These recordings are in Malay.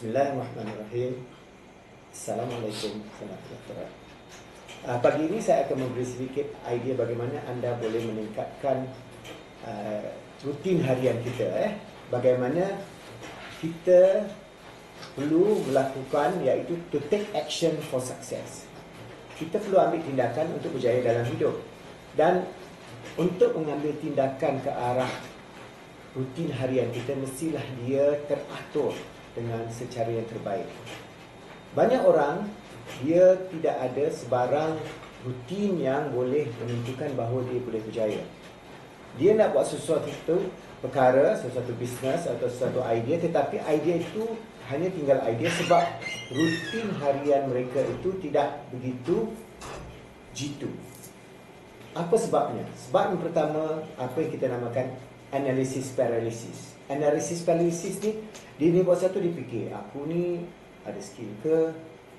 Bismillahirrahmanirrahim. Assalamualaikum warahmatullahi wabarakatuh. Pagi ini saya akan memberi sedikit idea bagaimana anda boleh meningkatkan rutin harian kita. Bagaimana kita perlu melakukan, iaitu to take action for success. Kita perlu ambil tindakan untuk berjaya dalam hidup. Dan untuk mengambil tindakan ke arah rutin harian kita, mestilah dia teratur dengan secara yang terbaik. Banyak orang, dia tidak ada sebarang rutin yang boleh menentukan bahawa dia boleh berjaya. Dia nak buat sesuatu perkara, sesuatu bisnes atau sesuatu idea, tetapi idea itu hanya tinggal idea sebab rutin harian mereka itu tidak begitu jitu. Apa sebabnya? Sebab yang pertama, apa yang kita namakan analysis paralysis. Analysis paralysis ni, dia buat satu, dia fikir, aku ni ada skill ke,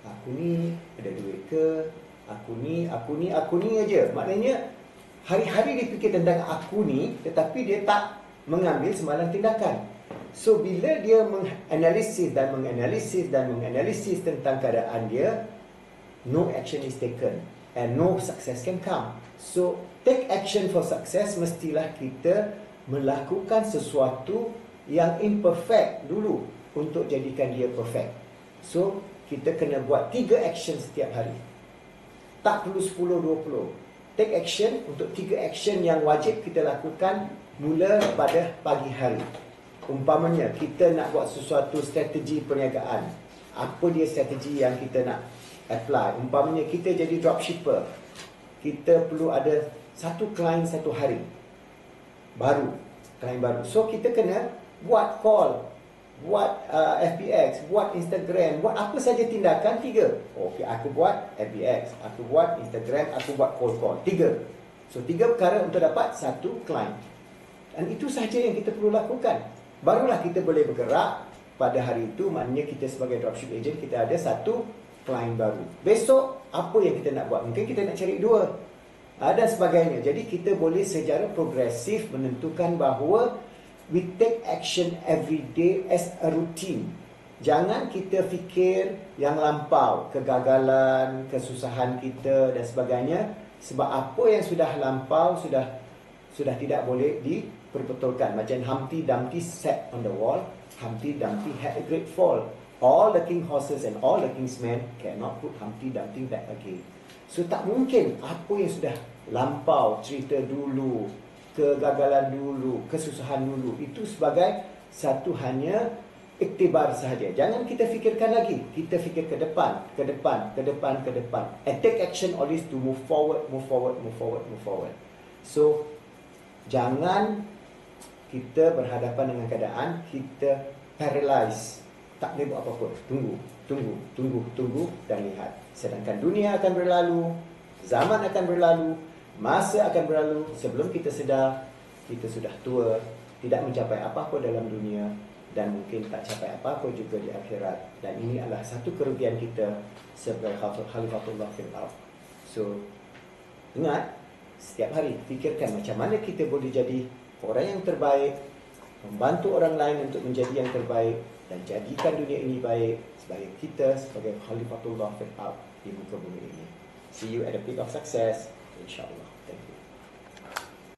aku ni ada duit ke, aku ni aja. Maknanya hari-hari dia fikir tentang aku ni, tetapi dia tak mengambil sembarang tindakan. So bila dia menganalisis tentang keadaan dia, no action is taken and no success can come. So take action for success, mestilah kita melakukan sesuatu yang imperfect dulu untuk jadikan dia perfect. So kita kena buat 3 action setiap hari. Tak perlu 10-20. Take action untuk 3 action yang wajib kita lakukan mula pada pagi hari. Umpamanya kita nak buat sesuatu strategi perniagaan. Apa dia strategi yang kita nak apply? Umpamanya kita jadi dropshipper. Kita perlu ada satu klien satu hari. Klien baru. So kita kena buat call, buat FBX, buat Instagram, buat apa saja tindakan 3. Okey, aku buat FBX, aku buat Instagram, aku buat call 3. So 3 perkara untuk dapat satu klien. Dan itu sahaja yang kita perlu lakukan. Barulah kita boleh bergerak pada hari itu. Maknanya kita sebagai dropship agent, kita ada satu klien baru. Besok apa yang kita nak buat? Mungkin kita nak cari 2 dan sebagainya. Jadi kita boleh secara progresif menentukan bahawa we take action every day as a routine. Jangan kita fikir yang lampau, kegagalan, kesusahan kita dan sebagainya. Sebab apa yang sudah lampau sudah tidak boleh diperbetulkan. Macam Humpty Dumpty sat on the wall. Humpty Dumpty had a great fall. All the king horses and all the king's men cannot put Humpty Dumpty back again. So tak mungkin apa yang sudah lampau, cerita dulu, kegagalan dulu, kesusahan dulu, itu sebagai satu hanya iktibar sahaja. Jangan kita fikirkan lagi. Kita fikir ke depan. And take action always to move forward. So jangan kita berhadapan dengan keadaan kita paralyzed. Tak boleh buat apa-apa. Tunggu dan lihat. Sedangkan dunia akan berlalu, zaman akan berlalu, masa akan berlalu. Sebelum kita sedar, kita sudah tua, tidak mencapai apa-apa dalam dunia, dan mungkin tak capai apa-apa juga di akhirat. Dan ini adalah satu kerugian kita sebagai Khalifatullah fil ardh. So ingat, setiap hari fikirkan macam mana kita boleh jadi orang yang terbaik, membantu orang lain untuk menjadi yang terbaik, dan jadikan dunia ini baik sebagai kita sebagai Khalifatullah fil ardh di muka bumi ini. See you at the peak of success, insyaAllah.